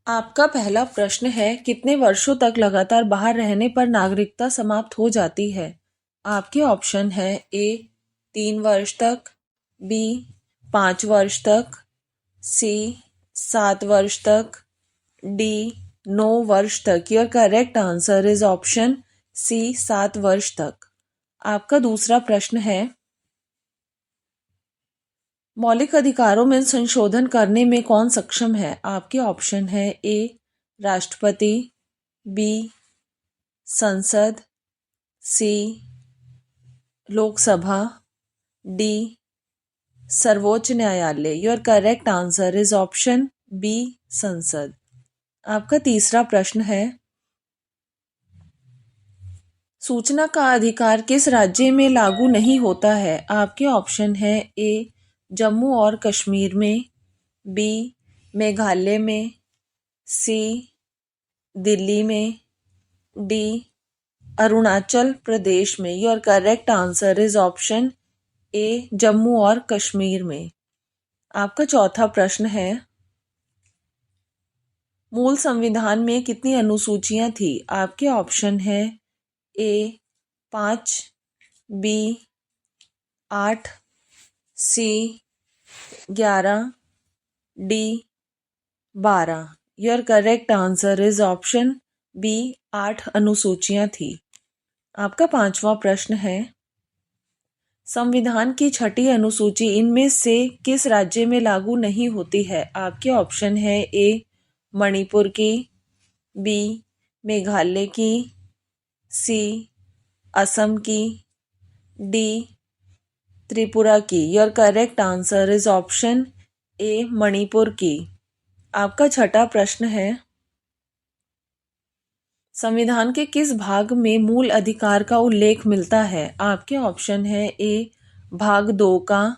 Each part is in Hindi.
आपका पहला प्रश्न है, कितने वर्षों तक लगातार बाहर रहने पर नागरिकता समाप्त हो जाती है? आपके ऑप्शन है ए 3 वर्ष तक, बी 5 वर्ष तक, सी 7 वर्ष तक, डी 9 वर्ष तक। Your correct answer is option C 7 वर्ष तक। आपका दूसरा प्रश्न है, मौलिक अधिकारों में संशोधन करने में कौन सक्षम है? आपके ऑप्शन है ए राष्ट्रपति, बी संसद, सी लोकसभा, डी सर्वोच्च न्यायालय। Your correct answer is option B संसद। आपका तीसरा प्रश्न है, सूचना का अधिकार किस राज्य में लागू नहीं होता है? आपके ऑप्शन है ए जम्मू और कश्मीर में, बी मेघालय में, सी दिल्ली में, डी अरुणाचल प्रदेश में। Your correct answer is option ए जम्मू और कश्मीर में। आपका चौथा प्रश्न है, मूल संविधान में कितनी अनुसूचियां थी? आपके ऑप्शन है A 5, B 8, C 11, D 12। Your correct answer is option B 8 अनुसूचियां थी। आपका पांचवा प्रश्न है, संविधान की 6ठी अनुसूची इनमें से किस राज्य में लागू नहीं होती है? आपके ऑप्शन है ए मणिपुर की, बी मेघालय की, सी असम की, डी त्रिपुरा की। Your correct answer is option ए मणिपुर की। आपका छठा प्रश्न है, संविधान के किस भाग में मूल अधिकार का उल्लेख मिलता है? आपके ऑप्शन है ए भाग 2 का,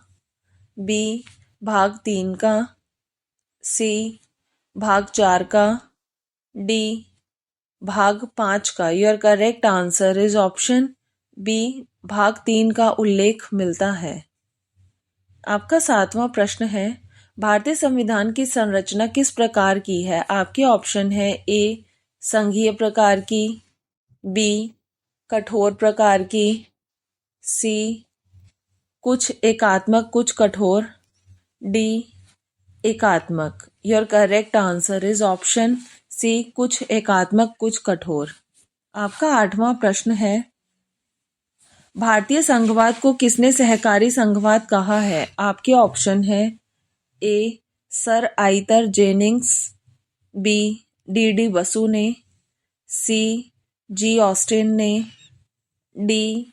बी भाग 3 का, सी भाग 4 का, डी भाग 5 का। Your correct answer is option B भाग 3 का उल्लेख मिलता है। आपका सातवां प्रश्न है, भारतीय संविधान की संरचना किस प्रकार की है? आपके ऑप्शन है ए संघीय प्रकार की, बी कठोर प्रकार की, सी कुछ एकात्मक कुछ कठोर, डी एकात्मक। Your correct answer is option C कुछ एकात्मक कुछ कठोर। आपका आठवां प्रश्न है, भारतीय संघवाद को किसने सहकारी संघवाद कहा है? आपके ऑप्शन है A sir Ivor Jennings, B D Basu ने, सी जी ऑस्टिन ने, डी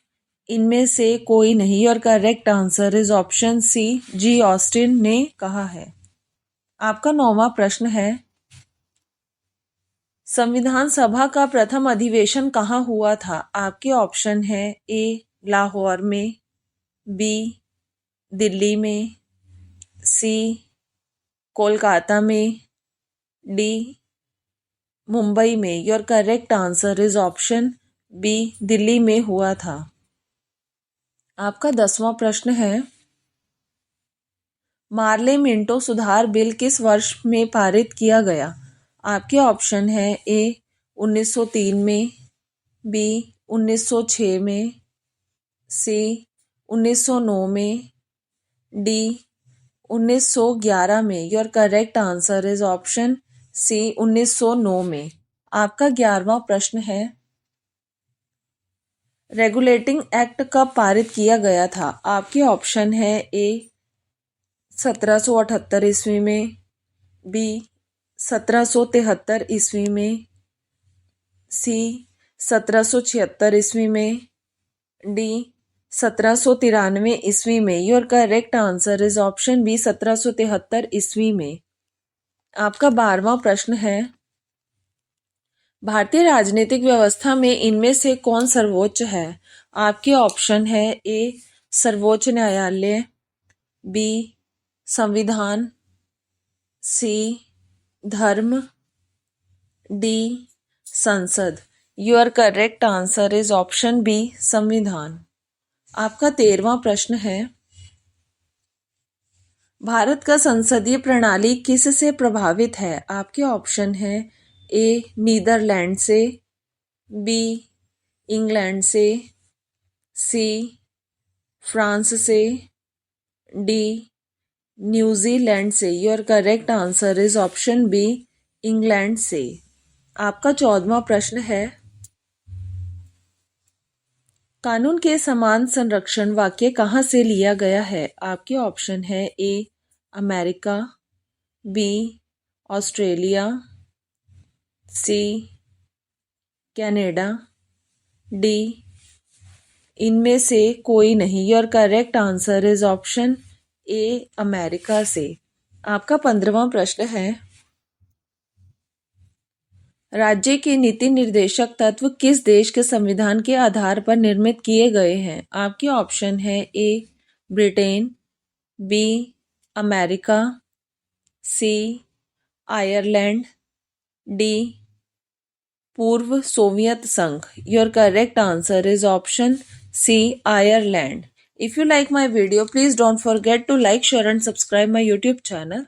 इनमें से कोई नहीं। और correct answer is option C G Austin ने कहा है। आपका 9वां प्रश्न है, संविधान सभा का प्रथम अधिवेशन कहाँ हुआ था? आपके ऑप्शन है ए लाहौर में, बी दिल्ली में, सी कोलकाता में, डी मुंबई में। Your correct answer is option B Delhi में हुआ था। आपका 10वां प्रश्न है, मार्ले मिंटो सुधार बिल किस वर्ष में पारित किया गया? आपके ऑप्शन है ए 1903 में, बी 1906 में, सी 1909 में, डी 1911 में। Your correct answer is option C 1909 में। आपका 11वां प्रश्न है, रेगुलेटिंग एक्ट कब पारित किया गया था? आपके ऑप्शन है ए 1778 ईस्वी में, बी 1773 ईस्वी में, सी 1776 ईस्वी में, डी 1793 ईस्वी में। Your correct answer is option B 1773 ईस्वी में। आपका 12वां प्रश्न है, भारतीय राजनीतिक व्यवस्था में इनमें से कौन सर्वोच्च है? आपके ऑप्शन है ए सर्वोच्च न्यायालय, बी संविधान, सी धर्म, डी संसद। Your correct answer is option B संविधान। आपका 13वां प्रश्न है, भारत का संसदीय प्रणाली किस से प्रभावित है? आपके ऑप्शन है ए नीदरलैंड से, बी इंग्लैंड से, सी फ्रांस से, डी न्यूजीलैंड से। Your correct answer is option B England से। आपका 14वां प्रश्न है, कानून के समान संरक्षण वाक्य कहाँ से लिया गया है? आपके ऑप्शन है A America, B Australia, C Canada, D इनमें से कोई नहीं। Your correct answer is option A America से। आपका 15वां प्रश्न है, राज्य के नीति निर्देशक तत्व किस देश के संविधान के आधार पर निर्मित किए गए हैं? आपके ऑप्शन है A Britain, B America, C Ireland, D पूर्व सोवियत संघ। Your correct answer is option C Ireland. If you like my video, please don't forget to like, share and subscribe my YouTube channel.